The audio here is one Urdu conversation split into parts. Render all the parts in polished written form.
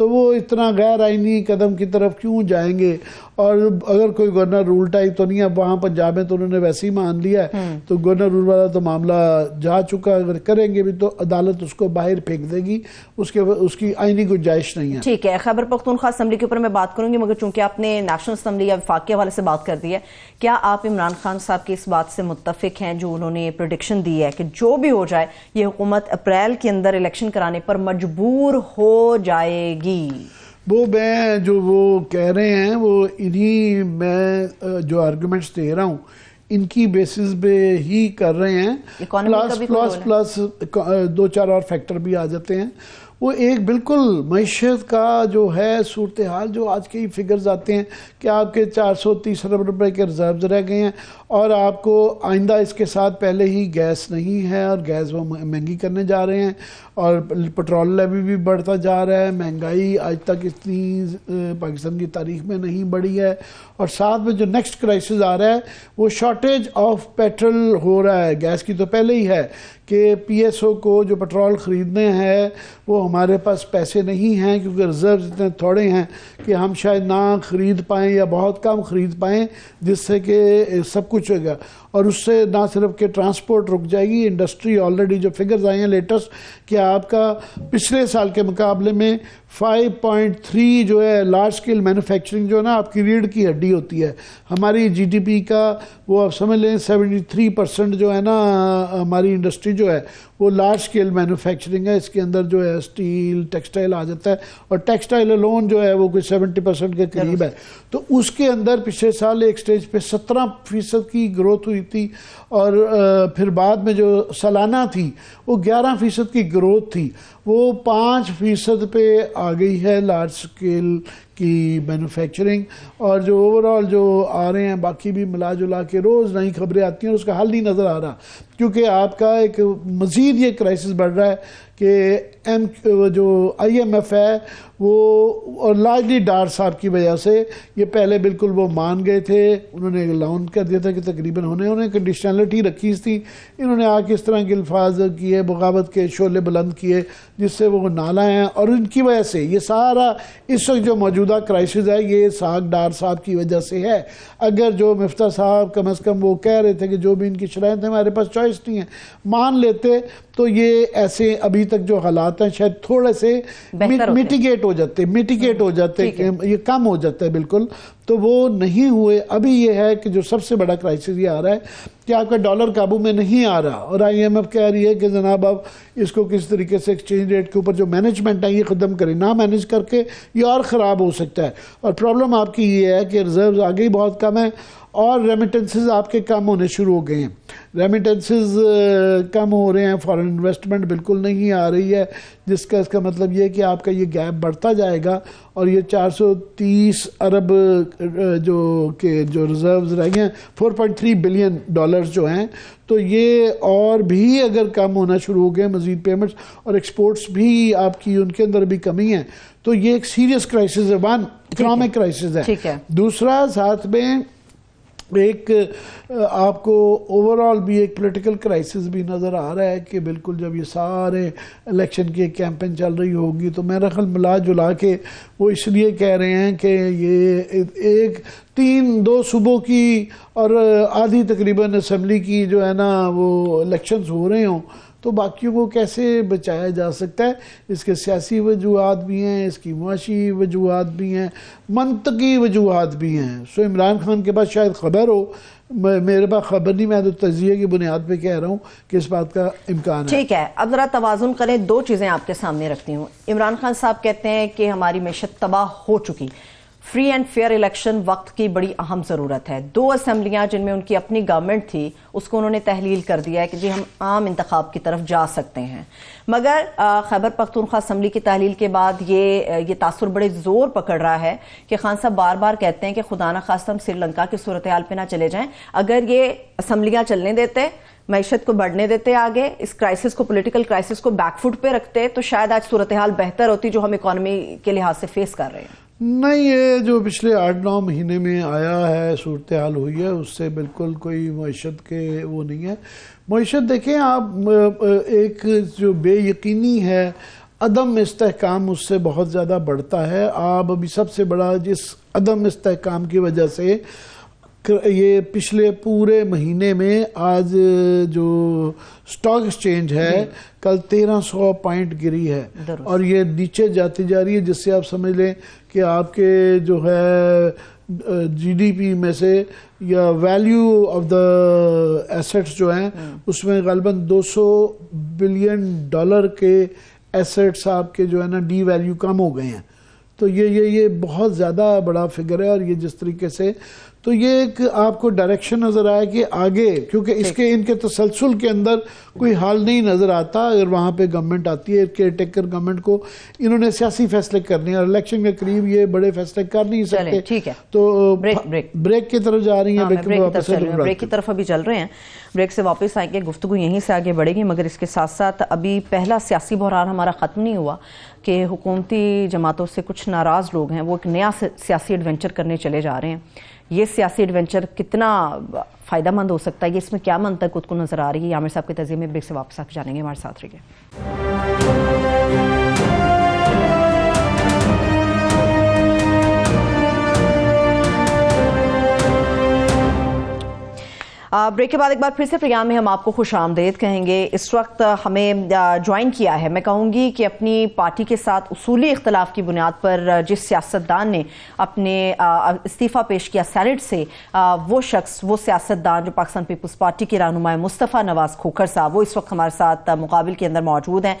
تو وہ اتنا غیر آئینی قدم کی طرف کیوں جائیں گے؟ اور اگر کوئی گورنر رول ٹائپ تو نہیں ہے وہاں پنجاب میں، تو انہوں نے ویسے ہی مان لیا ہے، تو گورنر رول والا تو معاملہ جا چکا، اگر کریں گے بھی تو عدالت اس کو باہر پھینک دے گی، اس کی آئینی گنجائش نہیں ہے۔ ٹھیک ہے، خیبر پختونخوا اسمبلی کے اوپر میں بات کروں گی، مگر چونکہ آپ نے نیشنل اسمبلی یا وفاق کے حوالے سے بات کر دی ہے، کیا آپ عمران خان صاحب کی اس بات سے متفق ہیں جو انہوں نے پریڈکشن دی ہے کہ جو بھی ہو جائے یہ حکومت اپریل کے اندر الیکشن کرانے پر مجبور ہو جائے گی؟ وہ میں جو وہ کہہ رہے ہیں وہ انہی میں جو آرگومنٹس دے رہا ہوں ان کی بیسز پہ ہی کر رہے ہیں، پلس دو چار اور فیکٹر بھی آ جاتے ہیں۔ وہ ایک بالکل معیشت کا جو ہے صورتحال، جو آج کے فگرز آتے ہیں کہ آپ کے 430 ارب روپے کے ریزروز رہ گئے ہیں، اور آپ کو آئندہ اس کے ساتھ پہلے ہی گیس نہیں ہے، اور گیس وہ مہنگی کرنے جا رہے ہیں، اور پٹرول لیوی بھی بڑھتا جا رہا ہے، مہنگائی آج تک اتنی پاکستان کی تاریخ میں نہیں بڑھی ہے، اور ساتھ میں جو نیکسٹ کرائسس آ رہا ہے وہ شارٹیج آف پیٹرول ہو رہا ہے۔ گیس کی تو پہلے ہی ہے کہ پی ایس او کو جو پٹرول خریدنے ہیں وہ ہمارے پاس پیسے نہیں ہیں، کیونکہ ریزروز اتنے تھوڑے ہیں کہ ہم شاید نہ خرید پائیں یا بہت کم خرید پائیں، جس سے کہ سب کچھ ہوگا، اور اس سے نہ صرف کہ ٹرانسپورٹ رک جائے گی، انڈسٹری آلریڈی جو فگرز آئے ہیں لیٹسٹ کہ آپ کا پچھلے سال کے مقابلے میں 5.3 جو ہے لارج سکیل مینوفیکچرنگ جو ہے نا آپ کی ریڑھ کی ہڈی ہوتی ہے، ہماری جی ڈی پی کا وہ آپ سمجھ لیں 73% جو ہے نا ہماری انڈسٹری جو ہے وہ لارج سکیل مینوفیکچرنگ ہے، اس کے اندر جو ہے اسٹیل ٹیکسٹائل آ جاتا ہے، اور ٹیکسٹائل الون جو ہے وہ کوئی 70% کے قریب ہے، تو اس کے اندر پچھلے سال ایک سٹیج پہ 17% کی گروتھ ہوئی تھی، اور پھر بعد میں جو سالانہ تھی وہ 11% کی گروتھ تھی، وہ 5% پہ آ گئی ہے لارج سکیل کی مینوفیکچرنگ، اور جو اوورال جو آ رہے ہیں باقی بھی ملا جلا کے روز نئی خبریں آتی ہیں، اس کا حل نہیں نظر آ رہا، کیونکہ آپ کا ایک مزید یہ کرائسس بڑھ رہا ہے کہ جو آئی ایم ایف ہے وہ، اور لارجلی ڈار صاحب کی وجہ سے، یہ پہلے بالکل وہ مان گئے تھے، انہوں نے اعلان کر دیا تھا کہ تقریباً انہوں نے کنڈیشنلٹی رکھی تھی، انہوں نے آ کے اس طرح کے الفاظ کیے، بغاوت کے شعلے بلند کیے جس سے وہ نالا ہیں، اور ان کی وجہ سے یہ سارا اس وقت جو موجودہ کرائسس ہے یہ ساگ ڈار صاحب کی وجہ سے ہے۔ اگر جو مفتاح صاحب کم از کم وہ کہہ رہے تھے کہ جو بھی ان کی شرائط ہیں ہمارے پاس چوائس نہیں ہے، مان لیتے تو یہ ایسے ابھی تک جو حالات ہیں شاید تھوڑے سے میٹیگیٹ ہو جاتے یہ کم ہو جاتا ہے بالکل، تو وہ نہیں ہوئے۔ ابھی یہ ہے کہ جو سب سے بڑا کرائسس یہ آ رہا ہے کہ آپ کا ڈالر قابو میں نہیں آ رہا، اور آئی ایم ایف کہہ رہی ہے کہ جناب اب اس کو کس طریقے سے ایکسچینج ریٹ کے اوپر جو مینجمنٹ ہے یہ ختم کرے، نہ مینج کر کے یہ اور خراب ہو سکتا ہے، اور پرابلم آپ کی یہ ہے کہ ریزروز آگے ہی بہت کم ہیں، اور ریمیٹنسز آپ کے کم ہونے شروع ہو گئے ہیں، ریمیٹنسز کم ہو رہے ہیں، فارن انویسٹمنٹ بالکل نہیں آ رہی ہے، جس کا اس کا مطلب یہ ہے کہ آپ کا یہ گیپ بڑھتا جائے گا، اور یہ 430 ارب جو ریزروز رہ گئے ہیں، 4.3 بلین ڈالرز جو ہیں، تو یہ اور بھی اگر کم ہونا شروع ہو گئے مزید پیمنٹس، اور ایکسپورٹس بھی آپ کی ان کے اندر بھی کمی ہے، تو یہ ایک سیریس کرائسس ہے، ون اکنامک کرائسس ہے۔ دوسرا ساتھ میں ایک آپ کو اوورال بھی ایک پولیٹیکل کرائسس بھی نظر آ رہا ہے کہ بالکل جب یہ سارے الیکشن کی کیمپین چل رہی ہوگی تو میرا خیال ملا جلا کے وہ اس لیے کہہ رہے ہیں کہ یہ ایک 2 صوبوں کی اور آدھی تقریباً اسمبلی کی جو ہے نا وہ الیکشنز ہو رہے ہوں، تو باقیوں کو کیسے بچایا جا سکتا ہے؟ اس کے سیاسی وجوہات بھی ہیں، اس کی معاشی وجوہات بھی ہیں، منطقی وجوہات بھی ہیں۔ سو عمران خان کے پاس شاید خبر ہو، میرے پاس خبر نہیں، میں تو تجزیے کی بنیاد پہ کہہ رہا ہوں کہ اس بات کا امکان ہے۔ ٹھیک ہے، اب ذرا توازن کریں، 2 چیزیں آپ کے سامنے رکھتی ہوں۔ عمران خان صاحب کہتے ہیں کہ ہماری معیشت تباہ ہو چکی، فری اینڈ فیئر الیکشن وقت کی بڑی اہم ضرورت ہے۔ 2 اسمبلیاں جن میں ان کی اپنی گورنمنٹ تھی اس کو انہوں نے تحلیل کر دیا ہے کہ جی ہم عام انتخاب کی طرف جا سکتے ہیں، مگر خیبر پختونخوا اسمبلی کی تحلیل کے بعد یہ تاثر بڑے زور پکڑ رہا ہے کہ خان صاحب بار بار کہتے ہیں کہ خدا نہ خواستہ ہم سری لنکا کی صورتحال پہ نہ چلے جائیں، اگر یہ اسمبلیاں چلنے دیتے، معیشت کو بڑھنے دیتے آگے، اس کرائسس کو، پولیٹیکل کرائسس کو بیک فٹ پہ رکھتے تو شاید آج صورتحال بہتر ہوتی جو ہم اکانومی کے لحاظ سے فیس کر رہے ہیں۔ نہیں، یہ جو پچھلے 8-9 مہینے میں آیا ہے صورتحال ہوئی ہے اس سے بالکل کوئی معیشت کے وہ نہیں ہے۔ معیشت دیکھیں آپ، ایک جو بے یقینی ہے عدم استحکام اس سے بہت زیادہ بڑھتا ہے. آپ ابھی سب سے بڑا جس عدم استحکام کی وجہ سے یہ پچھلے پورے مہینے میں آج جو سٹاک ایکسچینج ہے کل 1300 پوائنٹ گری ہے اور یہ نیچے جاتی جا رہی ہے, جس سے آپ سمجھ لیں کہ آپ کے جو ہے جی ڈی پی میں سے یا ویلیو آف دا ایسٹس جو ہیں اس میں غالباً $200 بلین کے ایسٹس آپ کے جو ہے نا ڈی ویلیو کم ہو گئے ہیں. تو یہ بہت زیادہ بڑا فگر ہے. اور یہ جس طریقے سے تو یہ ایک آپ کو ڈائریکشن نظر آیا کہ آگے, کیونکہ ان کے تسلسل کے اندر کوئی حال نہیں نظر آتا. اگر وہاں پہ گورنمنٹ آتی ہے, کیئر ٹیکر گورنمنٹ کو انہوں نے سیاسی فیصلے کرنے ہیں اور الیکشن کے قریب یہ بڑے فیصلے کر نہیں سکتے. ٹھیک ہے, تو بریک کی طرف جا رہی ہیں. بریک کی طرف ابھی چل رہے ہیں, بریک سے واپس آئیں گے, گفتگو یہیں سے آگے بڑھے گی. مگر اس کے ساتھ ساتھ ابھی پہلا سیاسی بحران ہمارا ختم نہیں ہوا کہ حکومتی جماعتوں سے کچھ ناراض لوگ ہیں وہ ایک نیا سیاسی ایڈونچر کرنے چلے جا رہے ہیں. یہ سیاسی ایڈونچر کتنا فائدہ مند ہو سکتا ہے, یہ اس میں کیا منطق خود کو نظر آ رہی ہے, عامر صاحب کے تجزیے میں بریک سے واپس آ کے جانیں گے. ہمارے ساتھ رہیے. بریک کے بعد ایک بار پھر سے پروگرام میں ہم آپ کو خوش آمدید کہیں گے. اس وقت ہمیں جوائن کیا ہے, میں کہوں گی کہ اپنی پارٹی کے ساتھ اصولی اختلاف کی بنیاد پر جس سیاستدان نے اپنے استعفیٰ پیش کیا سینٹ سے, وہ شخص, وہ سیاستدان جو پاکستان پیپلز پارٹی کے رہنما مصطفیٰ نواز کھوکھر صاحب, وہ اس وقت ہمارے ساتھ مقابل کے اندر موجود ہیں.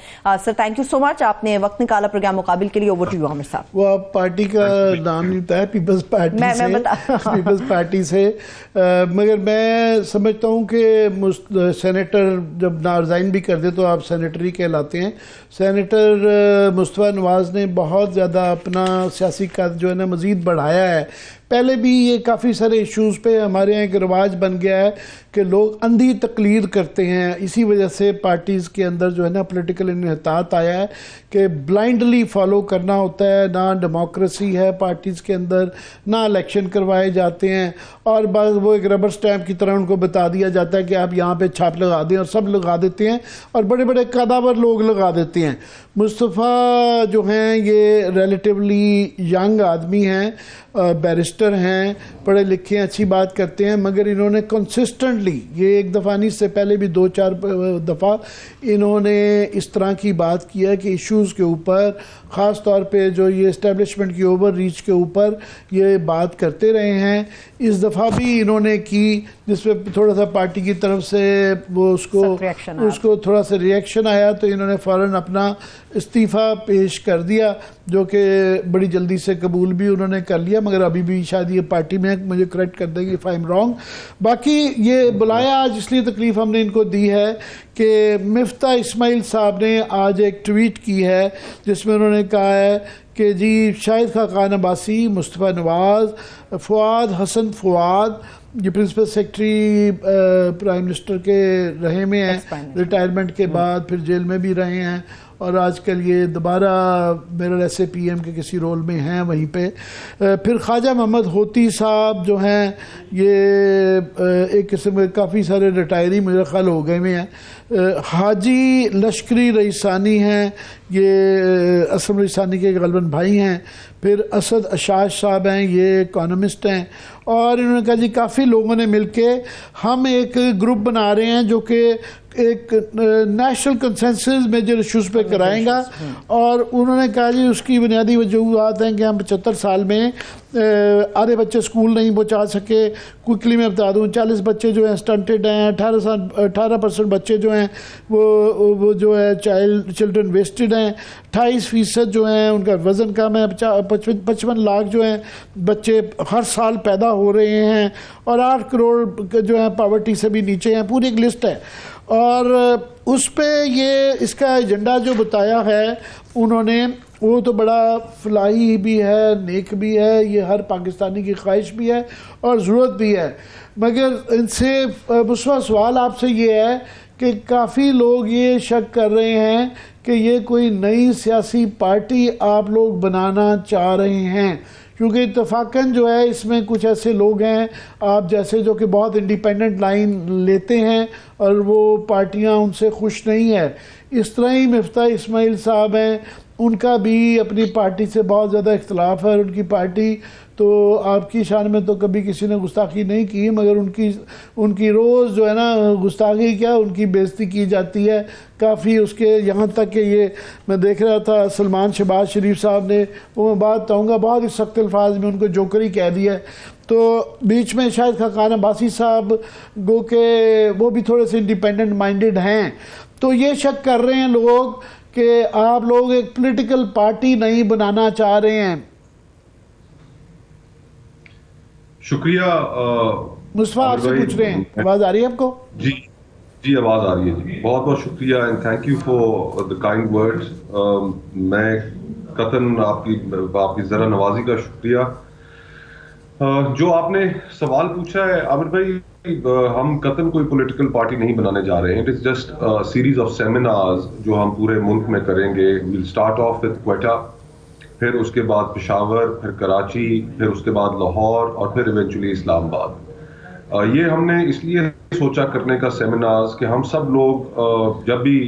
سر تھینک یو سو مچ, آپ نے وقت نکالا پروگرام مقابل کے لیے. اوور ٹو یو عامر صاحب. وہ پارٹی کا نام نہیں ہوتا ہے, پیپلز پارٹی سے, مگر میں سمجھتا ہوں کہ سینیٹر جب ریزائن بھی کر دے تو آپ سینیٹر ہی کہلاتے ہیں. سینیٹر مصطفیٰ نواز نے بہت زیادہ اپنا سیاسی قد جو ہے نا مزید بڑھایا ہے. پہلے بھی یہ کافی سارے ایشوز پہ ہمارے یہاں ایک رواج بن گیا ہے کہ لوگ اندھی تقلید کرتے ہیں. اسی وجہ سے پارٹیز کے اندر جو ہے نا پولیٹیکل انحطاط آیا ہے کہ بلائنڈلی فالو کرنا ہوتا ہے. نہ ڈیموکریسی ہے پارٹیز کے اندر, نہ الیکشن کروائے جاتے ہیں, اور بعض وہ ایک ربر سٹیمپ کی طرح ان کو بتا دیا جاتا ہے کہ آپ یہاں پہ چھاپ لگا دیں, اور سب لگا دیتے ہیں اور بڑے بڑے قداور لوگ لگا دیتے ہیں. مصطفیٰ جو ہیں یہ ریلیٹیولی ینگ آدمی ہیں, بیرسٹر ہیں, پڑھے لکھے ہیں, اچھی بات کرتے ہیں, مگر انہوں نے کنسسٹنٹلی, یہ ایک دفعہ نہیں, اس سے پہلے بھی 2-4 دفعہ انہوں نے اس طرح کی بات کیا کہ ایشوز کے اوپر, خاص طور پہ جو یہ اسٹیبلشمنٹ کی اوور ریچ کے اوپر یہ بات کرتے رہے ہیں. اس دفعہ بھی انہوں نے کی, جس پہ تھوڑا سا پارٹی کی طرف سے وہ اس کو تھوڑا سا ریئیکشن آیا, تو انہوں نے فوراً اپنا استعفیٰ پیش کر دیا, جو کہ بڑی جلدی سے قبول بھی انہوں نے کر لیا. مگر ابھی بھی شاید یہ پارٹی میں مجھے کریکٹ کر دیں گے if I'm wrong. باقی یہ بلایا آج اس لیے تکلیف ہم نے ان کو دی ہے کہ مفتاح اسماعیل صاحب نے آج ایک ٹویٹ کی ہے جس میں انہوں نے کہا ہے کہ جی شاہد خاقان عباسی, مصطفیٰ نواز, فواد حسن فواد, یہ پرنسپل سیکرٹری پرائم منسٹر کے رہے میں ہیں ریٹائرمنٹ کے بعد, پھر جیل میں بھی رہے ہیں, اور آج کل یہ دوبارہ میرا ایس اے پی ایم کے کسی رول میں ہیں وہیں پہ. پھر خواجہ محمد ہوتی صاحب جو ہیں یہ ایک قسم کے کافی سارے ریٹائری میرا خیال ہو گئے میں ہیں. حاجی لشکری رئیسانی ہیں, یہ اسلم رئیسانی کے غالباً بھائی ہیں. پھر اسد اشاش صاحب ہیں, یہ اکانومسٹ ہیں, اور انہوں نے کہا جی کافی لوگوں نے مل کے ہم ایک گروپ بنا رہے ہیں جو کہ ایک نیشنل کنسنسس میجر ایشوز پہ کرائیں گا. اور انہوں نے کہا جی اس کی بنیادی وجوہات ہیں کہ ہم 75 سال میں آدھے بچے سکول نہیں پہنچا سکے. کوئکلی میں بتا دوں 40 بچے جو ہیں سٹنٹڈ ہیں, 18% بچے جو ہیں وہ جو ہے چلڈرن ویسٹڈ ہیں, 28% جو ہیں ان کا وزن کم ہے, 55 لاکھ جو ہیں بچے ہر سال پیدا ہو رہے ہیں, اور 8 کروڑ جو ہیں پاورٹی سے بھی نیچے ہیں. پوری ایک لسٹ ہے, اور اس پہ یہ اس کا ایجنڈا جو بتایا ہے انہوں نے, وہ تو بڑا فلاحی بھی ہے, نیک بھی ہے, یہ ہر پاکستانی کی خواہش بھی ہے اور ضرورت بھی ہے. مگر ان سے مصطفیٰ سوال آپ سے یہ ہے کہ کافی لوگ یہ شک کر رہے ہیں کہ یہ کوئی نئی سیاسی پارٹی آپ لوگ بنانا چاہ رہے ہیں, کیونکہ اتفاقاً جو ہے اس میں کچھ ایسے لوگ ہیں آپ جیسے جو کہ بہت انڈیپینڈنٹ لائن لیتے ہیں اور وہ پارٹیاں ان سے خوش نہیں ہے. اس طرح ہی مفتاح اسماعیل صاحب ہیں, ان کا بھی اپنی پارٹی سے بہت زیادہ اختلاف ہے. ان کی پارٹی تو آپ کی شان میں تو کبھی کسی نے گستاخی نہیں کی, مگر ان کی روز جو ہے نا گستاخی کیا ان کی بے عزتی کی جاتی ہے کافی. اس کے یہاں تک کہ یہ میں دیکھ رہا تھا سلمان شہباز شریف صاحب نے, وہ میں بات کہوں گا بہت ہی سخت الفاظ میں ان کو جوکری کہہ دیا ہے. تو بیچ میں شاید خاقان عباسی صاحب گو کہ وہ بھی تھوڑے سے انڈیپینڈنٹ مائنڈڈ ہیں, تو یہ شک کر رہے ہیں لوگ کہ آپ لوگ ایک پولیٹیکل پارٹی نہیں بنانا چاہ رہے ہیں. شکریہ مصطفیٰ, آپ سے پوچھ رہے ہیں, آواز آ رہی ہے آپ کو؟ جی آواز آ رہی ہے جی. بہت بہت شکریہ and thank you for the kind words. میں قطعاً آپ کی ذرا نوازی کا شکریہ. جو آپ نے سوال پوچھا ہے عامر بھائی, ہم قطعاً کوئی پولیٹیکل پارٹی نہیں بنانے جا رہے ہیں. It is just series of seminars جو ہم پورے ملک میں کریں گے. We'll start off with Quetta, پھر اس کے بعد پشاور, پھر کراچی, پھر اس کے بعد لاہور اور پھر ایونچولی اسلام آباد. یہ ہم نے اس لیے سوچا کرنے کا سیمینارز کہ ہم سب لوگ جب بھی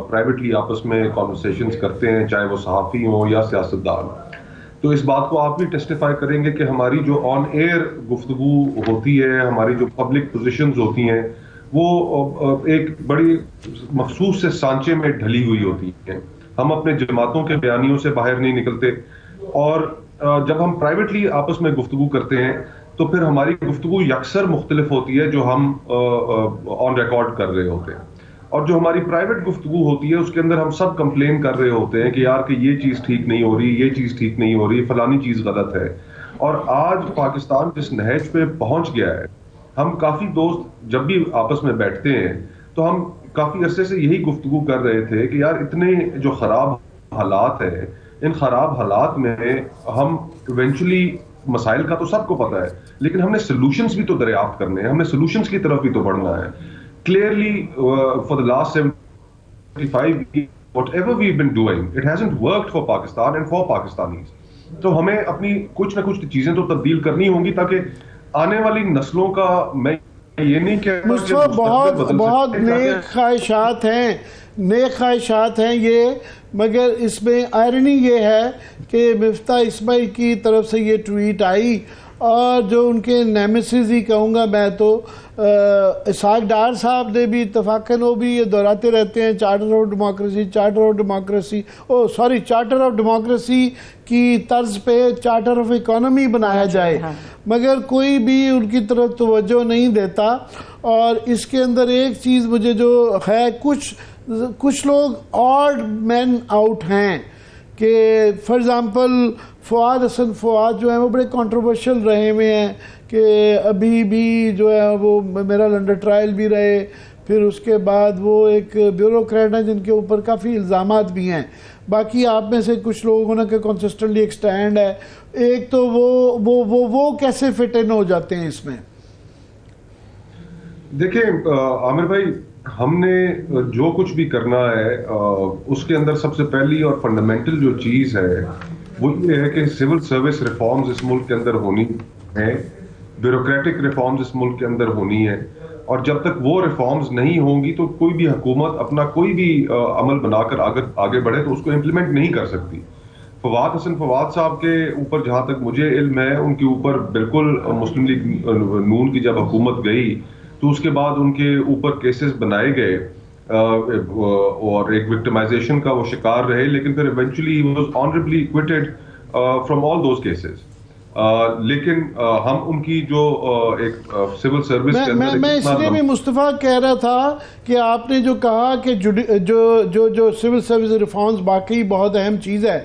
پرائیویٹلی آپس میں کانورسیشنز کرتے ہیں, چاہے وہ صحافی ہوں یا سیاستدان, تو اس بات کو آپ بھی ٹیسٹیفائی کریں گے کہ ہماری جو آن ایئر گفتگو ہوتی ہے, ہماری جو پبلک پوزیشنز ہوتی ہیں, وہ ایک بڑی مخصوص سے سانچے میں ڈھلی ہوئی ہوتی ہیں. ہم اپنے جماعتوں کے بیانیوں سے باہر نہیں نکلتے, اور جب ہم پرائیویٹلی آپس میں گفتگو کرتے ہیں تو پھر ہماری گفتگو یکسر مختلف ہوتی ہے جو ہم آن ریکارڈ کر رہے ہوتے ہیں. اور جو ہماری پرائیویٹ گفتگو ہوتی ہے اس کے اندر ہم سب کمپلین کر رہے ہوتے ہیں کہ یار کہ یہ چیز ٹھیک نہیں ہو رہی, یہ چیز ٹھیک نہیں ہو رہی, فلانی چیز غلط ہے. اور آج پاکستان جس نہج پہ پہنچ گیا ہے, ہم کافی دوست جب بھی آپس میں بیٹھتے ہیں تو ہم کافی عرصے سے یہی گفتگو کر رہے تھے کہ یار اتنے جو خراب حالات ہیں, ان خراب حالات میں ہم ایونچولی مسائل کا تو سب کو پتہ ہے, لیکن ہم نے سلوشنز بھی تو دریافت کرنے ہیں, ہم نے سلوشنز کی طرف بھی تو بڑھنا ہے. Clearly, for the last 75 years, whatever we've been doing, it hasn't worked for Pakistan and for Pakistanis. تو ہمیں اپنی کچھ نہ کچھ چیزیں تو تبدیل کرنی ہوں گی تاکہ آنے والی نسلوں کا, میں یہ نہیں کہہ مصطفیٰ بہت نیک خواہشات ہیں یہ, مگر اس میں آئرنی یہ ہے کہ مفتاح اسماعیل کی طرف سے یہ ٹویٹ آئی, اور جو ان کے نیمیسز ہی کہوں گا میں تو اسحاق ڈار صاحب نے بھی اتفاقاً وہ بھی یہ دہراتے رہتے ہیں چارٹر آف ڈیموکریسی کی طرز پہ چارٹر آف اکانومی بنایا جائے, مگر کوئی بھی ان کی طرف توجہ نہیں دیتا. اور اس کے اندر ایک چیز مجھے جو ہے, کچھ لوگ آڈ مین آؤٹ ہیں کہ فار ایگزامپل حسن فؤاد جو ہیں وہ بڑے کنٹروورشل رہے ہوئے ہیں کہ ابھی بھی جو ہے وہ میرا لنڈر ٹرائل بھی رہے, پھر اس کے بعد وہ ایک بیوروکریٹ ہیں جن کے اوپر کافی الزامات بھی ہیں. باقی آپ میں سے کچھ لوگوں نے کہ کنسسٹنٹلی ایک سٹینڈ ہے, ایک تو وہ کیسے فٹ ان ہو جاتے ہیں اس میں؟ دیکھیں عامر بھائی, ہم نے جو کچھ بھی کرنا ہے اس کے اندر سب سے پہلی اور فنڈامنٹل جو چیز ہے وہ یہ ہے کہ سول سروس ریفارمز اس ملک کے اندر ہونی ہے, بیوروکریٹک ریفارمز اس ملک کے اندر ہونی ہے, اور جب تک وہ ریفارمز نہیں ہوں گی تو کوئی بھی حکومت اپنا کوئی بھی عمل بنا کر آگے بڑھے تو اس کو امپلیمنٹ نہیں کر سکتی. حسن فواد صاحب کے اوپر جہاں تک مجھے علم ہے, ان کے اوپر بالکل مسلم لیگ نون کی جب حکومت گئی تو اس کے بعد ان کے اوپر کیسز بنائے گئے اور ایک وکٹمائزیشن کا وہ شکار رہے, لیکن پھر eventually he was honourably acquitted from all those cases. لیکن ہم ان کی جو ایک سول سروس کے اندر میں اس لیے بھی مصطفیٰ کہہ رہا تھا کہ آپ نے جو کہا کہ جو سول سروس ریفارمز باقی بہت اہم چیز ہے,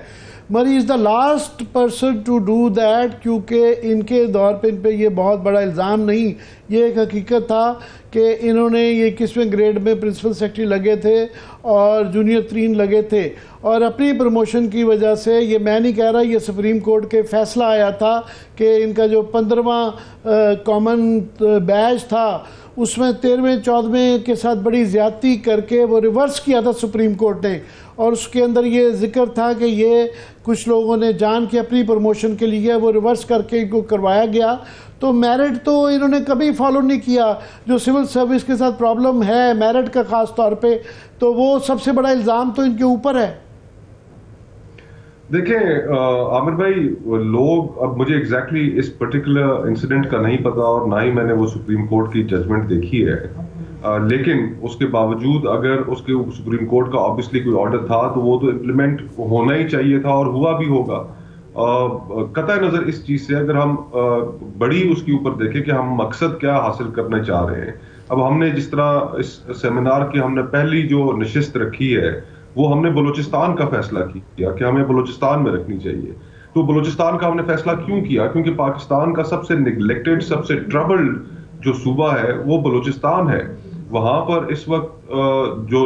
مگر is the last person to do that, کیونکہ ان کے دور پہ ان پہ یہ بہت بڑا الزام نہیں, یہ ایک حقیقت تھا کہ انہوں نے یہ 21ویں گریڈ میں پرنسپل سیکرٹری لگے تھے اور جونیئر ترین لگے تھے, اور اپنی پروموشن کی وجہ سے, یہ میں نہیں کہہ رہا, یہ سپریم کورٹ کے فیصلہ آیا تھا کہ ان کا جو 15واں کامن بیچ تھا اس میں 13ویں 14ویں کے ساتھ بڑی زیادتی کر کے وہ ریورس کیا تھا سپریم کورٹ نے, اور اس کے اندر یہ ذکر تھا کہ یہ کچھ لوگوں نے جان کے اپنی پروموشن کے لیے وہ ریورس کر کے ان کو کروایا گیا. تو میرٹ تو انہوں نے کبھی فالو نہیں کیا. جو سول سروس کے ساتھ پرابلم ہے میرٹ کا خاص طور پہ, تو وہ سب سے بڑا الزام تو ان کے اوپر ہے. دیکھیں عامر بھائی, لوگ, اب مجھے ایگزیکٹلی اس پرٹیکولر انسیڈنٹ کا نہیں پتا اور نہ ہی میں نے وہ سپریم کورٹ کی ججمنٹ دیکھی ہے, لیکن اس کے باوجود اگر اس کے سپریم کورٹ کا آبویسلی کوئی آرڈر تھا تو وہ تو امپلیمنٹ ہونا ہی چاہیے تھا اور ہوا بھی ہوگا. قطع نظر اس چیز سے اگر ہم بڑی اس کے اوپر دیکھیں کہ ہم مقصد کیا حاصل کرنا چاہ رہے ہیں. اب ہم نے جس طرح اس سیمینار کی ہم نے پہلی جو نشست رکھی ہے وہ ہم نے بلوچستان کا فیصلہ کیا کہ ہمیں بلوچستان میں رکھنی چاہیے. تو بلوچستان کا ہم نے فیصلہ کیوں کیا؟ کیونکہ پاکستان کا سب سے نگلیکٹڈ, سب سے ٹربلڈ جو صوبہ ہے وہ بلوچستان ہے. وہاں پر اس وقت جو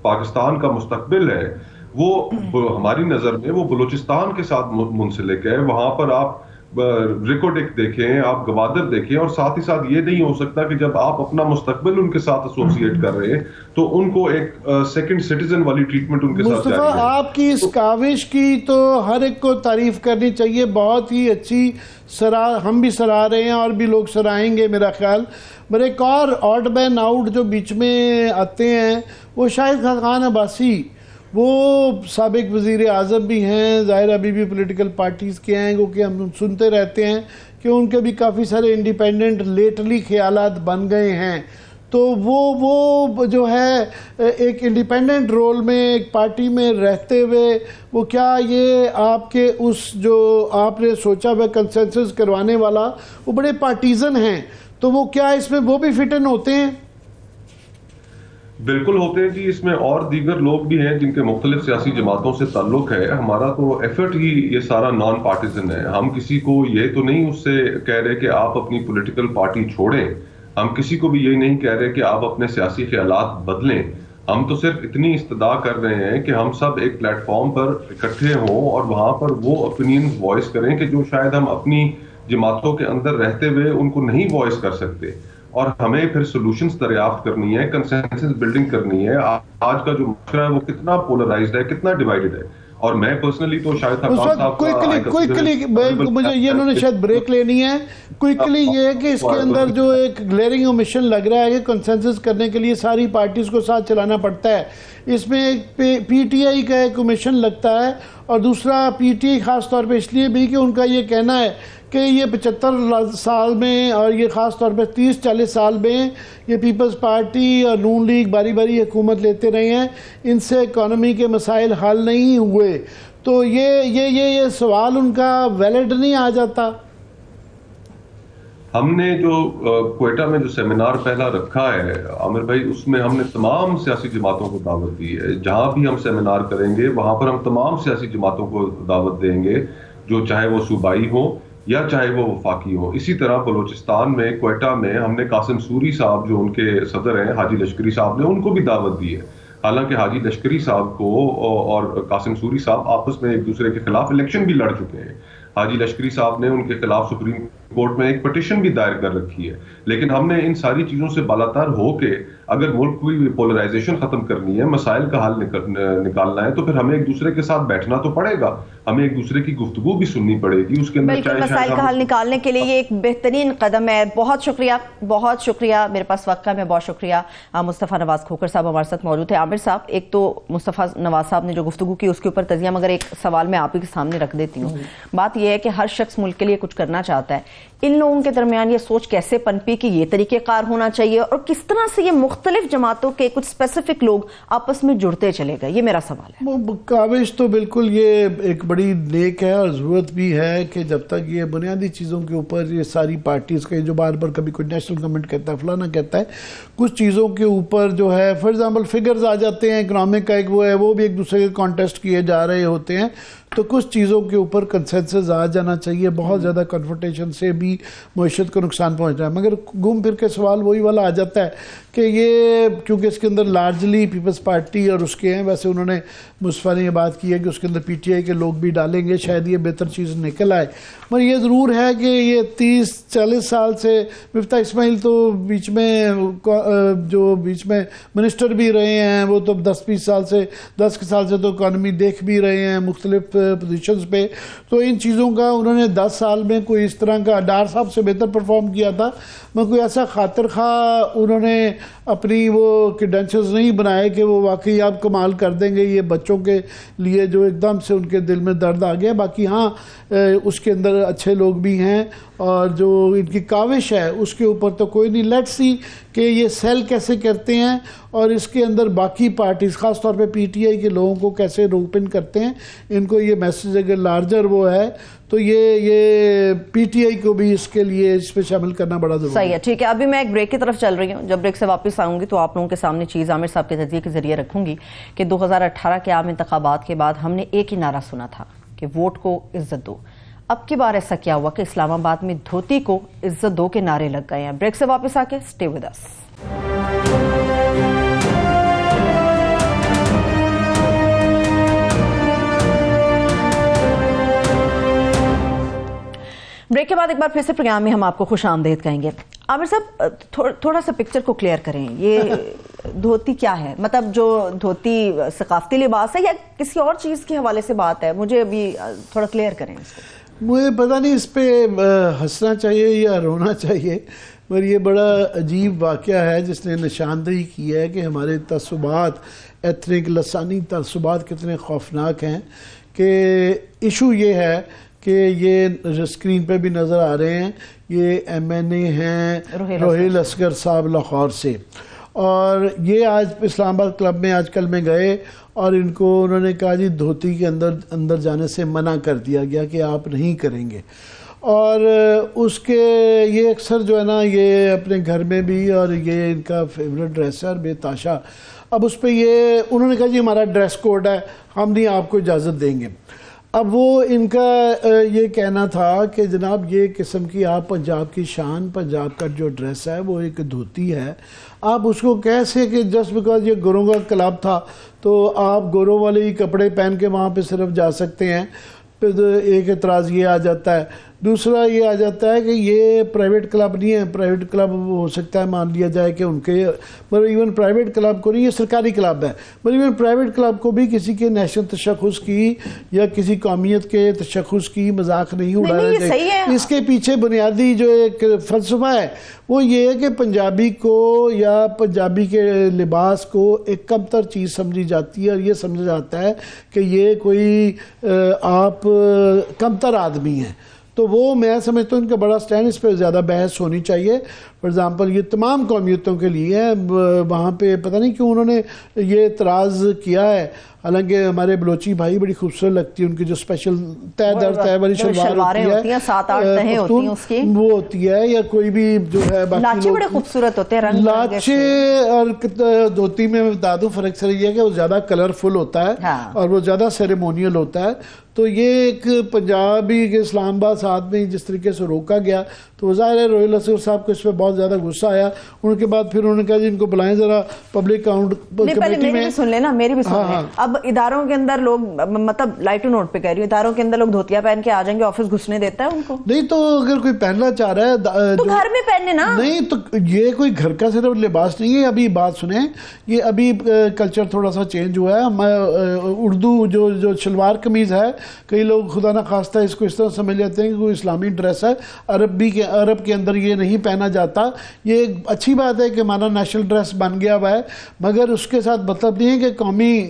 پاکستان کا مستقبل ہے وہ ہماری نظر میں وہ بلوچستان کے ساتھ منسلک ہے. وہاں پر آپ ریکوڈک دیکھیں, آپ گوادر دیکھیں, اور ساتھ ہی ساتھ یہ نہیں ہو سکتا کہ جب آپ اپنا مستقبل ان کے ساتھ ایسوسیٹ کر رہے ہیں تو ان کو ایک سیکنڈ سٹیزن والی ٹریٹمنٹ ان کے ساتھ جاری ہے. مصطفیٰ, آپ کی اس کاوش کی تو ہر ایک کو تعریف کرنی چاہیے, بہت ہی اچھی ہم بھی سراہ رہے ہیں اور بھی لوگ سراہیں گے میرا خیال. پر ایک اور آڈ مین آؤٹ جو بیچ میں آتے ہیں وہ شاہد خاقان عباسی, وہ سابق وزیر اعظم بھی ہیں, ظاہر ابھی بھی پولیٹیکل پارٹیز کے ہیں, کیونکہ ہم سنتے رہتے ہیں کہ ان کے بھی کافی سارے انڈیپینڈنٹ لیٹلی خیالات بن گئے ہیں. تو وہ جو ہے ایک انڈیپینڈنٹ رول میں ایک پارٹی میں رہتے ہوئے وہ کیا یہ آپ کے اس جو آپ نے سوچا ہوا کنسنسس کروانے والا, وہ بڑے پارٹیزن ہیں, تو وہ کیا اس میں وہ بھی فٹ ان ہوتے ہیں؟ بالکل ہوتے ہیں جی. اس میں اور دیگر لوگ بھی ہیں جن کے مختلف سیاسی جماعتوں سے تعلق ہے. ہمارا تو ایفرٹ ہی یہ سارا نان پارٹیزن ہے. ہم کسی کو یہ تو نہیں اس سے کہہ رہے کہ آپ اپنی پولیٹیکل پارٹی چھوڑیں, ہم کسی کو بھی یہ نہیں کہہ رہے کہ آپ اپنے سیاسی خیالات بدلیں. ہم تو صرف اتنی استدعا کر رہے ہیں کہ ہم سب ایک پلیٹ فارم پر اکٹھے ہوں اور وہاں پر وہ اوپینینز وائس کریں کہ جو شاید ہم اپنی جماعتوں کے اندر رہتے ہوئے ان کو نہیں وائس کر سکتے, اور ہمیں پھر سولوشنز دریافت کرنی ہے, کنسنسس بلڈنگ کرنی ہے. آج کا جو معاشرہ ہے وہ کتنا پولرائزڈ ہے, کتنا ڈیوائیڈڈ ہے. اور میں پرسنلی تو شاید کوئکلی مجھے یہ انہوں نے شاید بریک لینی ہے, کوئکلی یہ ہے کہ اس کے اندر جو ایک گلیئرنگ اومیشن لگ رہا ہے کہ کنسنسس کرنے کے لیے ساری پارٹیز کو ساتھ چلانا پڑتا ہے. اس میں ایک پی ٹی آئی کا ایک اومیشن لگتا ہے, اور دوسرا پی ٹی آئی خاص طور پہ اس لیے بھی کہ ان کا یہ کہنا ہے کہ یہ 75 سال میں اور یہ خاص طور پہ 30-40 سال میں یہ پیپلز پارٹی اور نون لیگ باری باری حکومت لیتے رہے ہیں, ان سے اکانومی کے مسائل حل نہیں ہوئے. تو یہ سوال ان کا ویلڈ نہیں آ جاتا. ہم نے جو کوئٹہ میں جو سیمینار پہلا رکھا ہے عامر بھائی, اس میں ہم نے تمام سیاسی جماعتوں کو دعوت دی ہے. جہاں بھی ہم سیمینار کریں گے وہاں پر ہم تمام سیاسی جماعتوں کو دعوت دیں گے, جو چاہے وہ صوبائی ہوں یا چاہے وہ وفاقی ہو. اسی طرح بلوچستان میں کوئٹہ میں ہم نے قاسم سوری صاحب جو ان کے صدر ہیں حاجی لشکری صاحب نے, ان کو بھی دعوت دی ہے. حالانکہ حاجی لشکری صاحب کو اور قاسم سوری صاحب آپس میں ایک دوسرے کے خلاف الیکشن بھی لڑ چکے ہیں. حاجی لشکری صاحب نے ان کے خلاف سپریم کورٹ میں ایک پٹیشن بھی دائر کر رکھی ہے. لیکن ہم نے ان ساری چیزوں سے بالاتر ہو کے اگر ملک کی پولرائزیشن ختم کرنی ہے, مسائل کا حل نکالنا ہے, تو پھر ہمیں ایک دوسرے کے ساتھ بیٹھنا تو پڑے گا, ہمیں ایک دوسرے کی گفتگو بھی سننی پڑے گی. اس کے اندر بالکل مسائل کا حل نکالنے کے لیے یہ ایک بہترین قدم ہے. بہت شکریہ. میرے پاس وقت کا, میں بہت شکریہ. مصطفیٰ نواز کھوکھر صاحب ہمارے ساتھ موجود ہیں. عامر صاحب, ایک تو مصطفیٰ نواز صاحب نے جو گفتگو کی اس کے اوپر تجزیہ, مگر ایک سوال میں آپ ہی کے سامنے رکھ دیتی ہوں. بات یہ ہے کہ ہر شخص ملک کے لیے کچھ کرنا چاہتا ہے. ان لوگوں کے درمیان یہ سوچ کیسے پنپی کہ یہ طریقہ کار ہونا چاہیے, اور کس طرح سے یہ مختلف جماعتوں کے کچھ اسپیسیفک لوگ آپس میں جڑتے چلے گئے, یہ میرا سوال ہے. کاوش تو بالکل یہ ایک بڑی نیک ہے, اور ضرورت بھی ہے کہ جب تک یہ بنیادی چیزوں کے اوپر یہ ساری پارٹیز کا جو بار بار کبھی کوئی نیشنل گورنمنٹ کہتا ہے, فلانا کہتا ہے, کچھ چیزوں کے اوپر جو ہے فار ایگزامپل فگرز آ جاتے ہیں, اکنامک کا ایک وہ ہے, وہ بھی ایک دوسرے کے کانٹیسٹ کیے جا رہے ہوتے ہیں. تو کچھ چیزوں کے اوپر کنسنسس آ جانا چاہیے. بہت زیادہ کنفرنٹیشن سے بھی معیشت کو نقصان پہنچ رہا ہے. مگر گھوم پھر کے سوال وہی والا آ جاتا ہے کہ یہ کیونکہ اس کے اندر لارجلی پیپلز پارٹی اور اس کے ہیں, ویسے انہوں نے مصطفیٰ نے یہ بات کی ہے کہ اس کے اندر پی ٹی آئی کے لوگ بھی ڈالیں گے, شاید یہ بہتر چیز نکل آئے. مگر یہ ضرور ہے کہ یہ 30-40 سال سے مفتاح اسماعیل تو بیچ میں منسٹر بھی رہے ہیں, وہ تو 10 سال سے تو اکانومی دیکھ بھی رہے ہیں مختلف پوزیشنز پہ. تو ان چیزوں کا انہوں نے 10 سال میں کوئی اس طرح کا ڈار صاحب سے بہتر پرفارم کیا تھا, میں کوئی ایسا خاطر خواہ انہوں نے اپنی وہ کریڈینشلز نہیں بنائے کہ وہ واقعی آپ کمال کر دیں گے. یہ بچوں کے لیے جو ایک دم سے ان کے دل میں درد آ گیا. باقی ہاں اس کے اندر اچھے لوگ بھی ہیں, اور جو ان کی کاوش ہے اس کے اوپر تو کوئی نہیں. لیٹس سی کہ یہ سیل کیسے کرتے ہیں اور اس کے اندر باقی پارٹیز خاص طور پہ پی ٹی آئی کے لوگوں کو کیسے روک پن کرتے ہیں. ان کو یہ میسیج اگر لارجر وہ ہے تو یہ پی ٹی آئی کو بھی اس کے لیے اس پہ شامل کرنا بڑا ضروری ہے. صحیح ہے, ٹھیک ہے. ابھی میں ایک بریک کی طرف چل رہی ہوں. جب بریک سے واپس آؤں گی تو آپ لوگوں کے سامنے چیز عامر صاحب کے تجزیے کے ذریعے رکھوں گی کہ 2018 کے عام انتخابات کے بعد ہم نے ایک ہی نعرہ سنا تھا کہ ووٹ کو عزت دو. اب کی بار ایسا کیا ہوا کہ اسلام آباد میں دھوتی کو عزت دو کے نعرے لگ گئے ہیں. بریک سے واپس آ کے اسٹے ود اس. بریک کے بعد ایک بار پھر سے پروگرام میں ہم آپ کو خوش آمدید کہیں گے. عامر صاحب تھوڑا سا پکچر کو کلیئر کریں, یہ دھوتی کیا ہے؟ مطلب جو دھوتی ثقافتی لباس ہے یا کسی اور چیز کے حوالے سے بات ہے؟ مجھے ابھی تھوڑا کلیئر کریں اس کو. مجھے پتہ نہیں اس پہ ہنسنا چاہیے یا رونا چاہیے, مگر یہ بڑا عجیب واقعہ ہے جس نے نشاندہی کی ہے کہ ہمارے تعصبات, ایتھنک لسانی تعصبات کتنے خوفناک ہیں. کہ ایشو یہ ہے کہ یہ اسکرین پہ بھی نظر آ رہے ہیں, یہ ایم این اے ہیں روہیل اصغر صاحب لاہور سے, اور یہ آج اسلام آباد کلب میں آج کل میں گئے اور ان کو انہوں نے کہا جی دھوتی کے اندر جانے سے منع کر دیا گیا کہ آپ نہیں کریں گے. اور اس کے یہ اکثر جو ہے نا یہ اپنے گھر میں بھی, اور یہ ان کا فیوریٹ ڈریس ہے اور بے تاشا. اب اس پہ یہ انہوں نے کہا جی ہمارا ڈریس کوڈ ہے, ہم نہیں آپ کو اجازت دیں گے. اب وہ ان کا یہ کہنا تھا کہ جناب یہ قسم کی آپ پنجاب کی شان, پنجاب کا جو ڈریس ہے وہ ایک دھوتی ہے, آپ اس کو کیسے کہ جسٹ بیکاز یہ گوروں کا کلب تھا تو آپ گوروں والے ہی کپڑے پہن کے وہاں پہ صرف جا سکتے ہیں. پھر ایک اعتراض یہ آ جاتا ہے. دوسرا یہ آ جاتا ہے کہ یہ پرائیویٹ کلب نہیں ہے. پرائیویٹ کلب ہو سکتا ہے مان لیا جائے کہ ان کے, مگر ایون پرائیویٹ کلب کو نہیں, یہ سرکاری کلب ہے, مگر ایون پرائیویٹ کلب کو بھی کسی کے نیشنل تشخص کی یا کسی قومیت کے تشخص کی مذاق نہیں اڑایا جائے. اس کے پیچھے بنیادی جو ایک فلسفہ ہے وہ یہ ہے کہ پنجابی کو یا پنجابی کے لباس کو ایک کم تر چیز سمجھی جاتی ہے, اور یہ سمجھا جاتا ہے کہ یہ کوئی آپ کم تر آدمی ہیں. تو وہ میں سمجھتا ہوں ان کا بڑا سٹینڈ, اس پہ زیادہ بحث ہونی چاہیے. فار ایگزامپل یہ تمام قومیتوں کے لیے ہے, وہاں پہ پتہ نہیں کیوں انہوں نے یہ اعتراض کیا ہے. حالانکہ ہمارے بلوچی بھائی بڑی خوبصورت لگتی ہے, ان کی جو اسپیشل تہ در تہ والی شلوار ہوتی ہے, 7-8 تہیں ہوتی ہیں اس کی, وہ ہوتی ہے, یا کوئی بھی جو ہے لاچے بڑے خوبصورت ہوتے ہیں. لاچے اور دھوتی میں بتا دوں فرق صرف یہ ہے کہ وہ زیادہ کلرفل ہوتا ہے اور وہ زیادہ سیریمونیل ہوتا ہے. تو یہ ایک پنجابی کے اسلام آباد ساتھ میں جس طریقے سے روکا گیا تو ظاہر ہے روہیل اصغر صاحب کو اس پہ بہت زیادہ غصہ آیا. ان کے بعد پھر انہوں نے کہا جی ان کو بلائیں ذرا پبلک اکاؤنٹ کمیٹی میں. سن لینا میری بھی سن لیں. اب اداروں کے اندر لوگ, مطلب لائٹ نوٹ پہ کہہ رہی ہوں, اداروں کے اندر لوگ دھوتیاں پہن کے آ جائیں گے, آفس گھسنے دیتا ہے ان کو؟ نہیں, تو اگر کوئی پہننا چاہ رہا ہے تو گھر میں پہننے نا. نہیں تو یہ کوئی گھر کا صرف لباس نہیں ہے. ابھی بات سنیں, یہ ابھی کلچر تھوڑا سا چینج ہوا ہے. اردو جو شلوار قمیض ہے, کئی لوگ خدا نہ خواستہ اس کو اس طرح سمجھ لیتے ہیں کہ کوئی اسلامی ڈریس ہے. عرب کے اندر یہ نہیں پہنا جاتا. یہ اچھی بات ہے کہ ہمارا نیشنل ڈریس بن گیا ہوا ہے, مگر اس کے ساتھ مطلب نہیں ہے کہ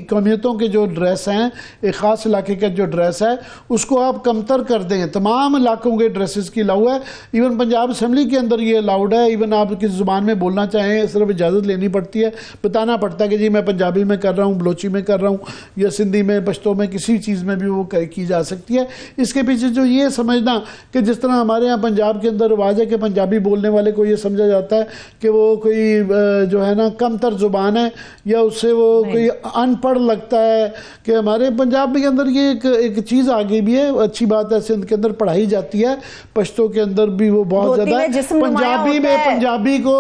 قومیتوں کے جو ڈریس ہیں, ایک خاص علاقے کا جو ڈریس ہے اس کو آپ کمتر کر دیں. تمام علاقوں کے ڈریسز کی الاؤ ہے. ایون پنجاب اسمبلی کے اندر یہ الاؤڈ ہے. ایون آپ کس زبان میں بولنا چاہیں صرف اجازت لینی پڑتی ہے, بتانا پڑتا ہے کہ جی میں پنجابی میں کر رہا ہوں, بلوچی میں کر رہا ہوں, یا سندھی میں, پشتو میں, کسی چیز میں بھی وہ کی جا سکتی ہے. اس کے پیچھے جو یہ سمجھنا کہ جس طرح ہمارے ہاں پنجاب کے اندر رواج ہے کہ پنجابی بولنے والے کو یہ سمجھا جاتا ہے کہ وہ کوئی جو ہے نا کم تر زبان ہے یا اس سے وہ کوئی ان پڑھ لگتا ہے, کہ ہمارے پنجاب کے اندر یہ ایک چیز آگے بھی ہے. اچھی بات ہے, سندھ کے اندر پڑھائی جاتی ہے, پشتو کے اندر بھی وہ بہت زیادہ ہے. پنجابی میں پنجابی کو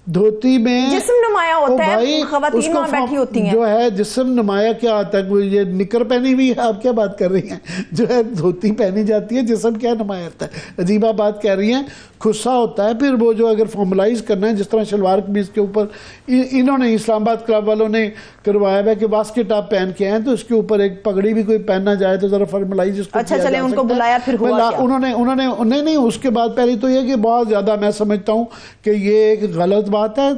دھوتی میں جسم نمایاں ہوتا ہے, خواتین وہاں بیٹھی ہوتی ہیں. جو ہے جسم نمایاں کیا آتا ہے, یہ نکر پہنی ہوئی ہے, آپ کیا بات کر رہی ہیں, جو ہے دھوتی پہنی جاتی ہے, جسم کیا نمایاں ہوتا ہے, عجیب بات کہہ رہی ہیں. خصہ ہوتا ہے. پھر وہ جو اگر فارملائز کرنا ہے, جس طرح شلوار قمیض کے اوپر انہوں نے اسلام آباد کلب والوں نے کروایا ہے کہ باسکٹ آپ پہن کے آئیں تو اس کے اوپر ایک پگڑی بھی کوئی پہننا جائے تو ذرا فارملائز اس کو. اچھا چلیں, ان کو بلایا پھر ہوا کیا؟ انہوں نے نہیں, اس کے بعد پہلے تو یہ کہ بہت زیادہ میں سمجھتا ہوں کہ یہ ایک غلط بات ہے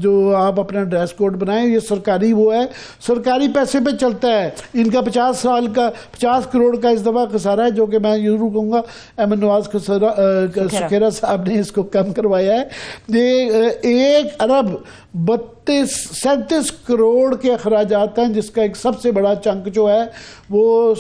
جو آپ اپنا ڈریس کوڈ بنائیں. یہ سرکاری وہ ہے, سرکاری پیسے پہ چلتا ہے. ان کا 50 کروڑ کا اس دفعہ خسارہ ہے, جو کہ میں ضرور کہوں گا احمد نواز سکھیرا صاحب نے اس کو کم کروایا ہے. یہ 1 ارب 37 کروڑ کے اخراجات ہیں, جس کا ایک سب سے بڑا چنک جو ہے وہ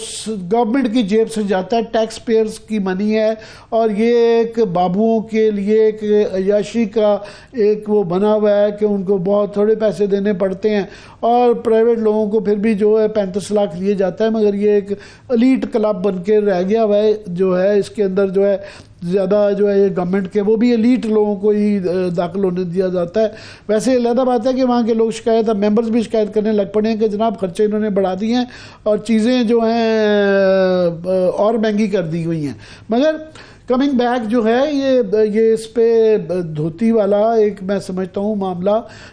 گورنمنٹ کی جیب سے جاتا ہے, ٹیکس پیئرز کی منی ہے. اور یہ ایک بابوؤں کے لیے ایک عیاشی کا ایک وہ بنا ہوا ہے کہ ان کو بہت تھوڑے پیسے دینے پڑتے ہیں, اور پرائیویٹ لوگوں کو پھر بھی جو ہے 35 لاکھ لیے جاتا ہے. مگر یہ ایک الیٹ کلب بن کے رہ گیا ہوا ہے, جو ہے اس کے اندر جو ہے زیادہ جو ہے یہ گورنمنٹ کے وہ بھی ایلیٹ لوگوں کو ہی داخل ہونے دیا جاتا ہے. ویسے علیحدہ بات ہے کہ وہاں کے لوگ شکایت, ممبرز بھی شکایت کرنے لگ پڑے ہیں کہ جناب خرچے انہوں نے بڑھا دیے ہیں اور چیزیں جو ہیں اور مہنگی کر دی ہوئی ہیں. مگر کمنگ بیک جو ہے یہ اس پہ دھوتی والا ایک میں سمجھتا ہوں معاملہ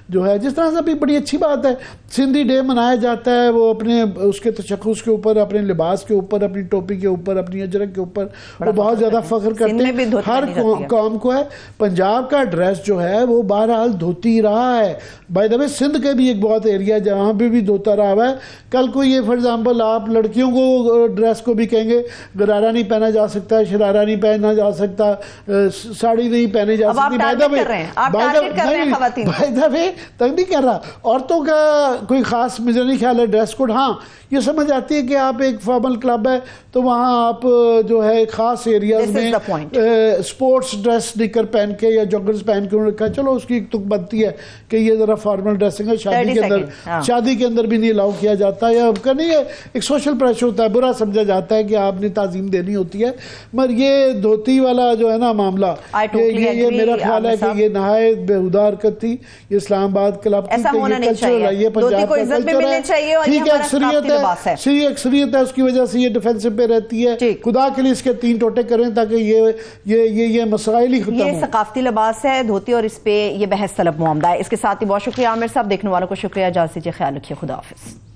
جو ہے, جس طرح سے بھی بڑی اچھی بات ہے سندھی ڈے منایا جاتا ہے, وہ اپنے اس کے تشخص کے اوپر, اپنے لباس کے اوپر, اپنی ٹوپی کے اوپر, اپنی اجرک کے اوپر وہ بہت زیادہ فخر کرتے ہیں. ہر قوم کو ہے. پنجاب کا ڈریس جو ہے وہ بہرحال دھوتی رہا ہے. بائی دا وے سندھ کے بھی ایک بہت ایریا جہاں پہ بھی دھوتا رہا ہوا ہے. کل کو یہ فار ایگزامپل آپ لڑکیوں کو ڈریس کو بھی کہیں گے غرارہ نہیں پہنا جا سکتا, شرارہ نہیں پہنا جا سکتا, ساڑی نہیں پہنی جا سکتی. بائی دا وے تنگ نہیں کر رہا. عورتوں کا کوئی خاص مجھے نہیں خیال ہے ڈریس کوڈ. ہاں یہ سمجھ آتی ہے کہ آپ ایک فارمل کلب ہے تو وہاں آپ جو ہے خاص ایریاز میں سپورٹس ڈریس نکر پہن کے یا جوگرز پہن کے رکھا, چلو اس کی ایک تک بنتی ہے کہ یہ ذرا فارمل ڈریسنگ ہے. شادی کے اندر بھی نہیں الاؤ کیا جاتا, یا نہیں ہے ایک سوشل پریشر ہوتا ہے, برا سمجھا جاتا ہے کہ آپ نے تعظیم دینی ہوتی ہے. مگر یہ دھوتی والا جو ہے نا معاملہ, یہ میرا خیال ہے کہ یہ نہایت بےہودہ حرکت تھی. یہ اسلام آباد کلب کی کلچر ہے, یہ پنجاب کا کلچر ہے. ٹھیک ہے, اکثریت ہے, اس کی وجہ سے یہ ڈیفینسو پہ رہتی ہے. خدا کے لیے اس کے 3 ٹوٹے کریں تاکہ یہ مسائل ہی ختم ہو. یہ ثقافتی لباس ہے دھوتی, اور اس پہ یہ بحث طلب معاملہ ہے. اس کے ساتھ ہی بہت شکریہ عامر صاحب, دیکھنے والوں کو شکریہ, اجازت دیجیے, خیال رکھیے, خدا حافظ.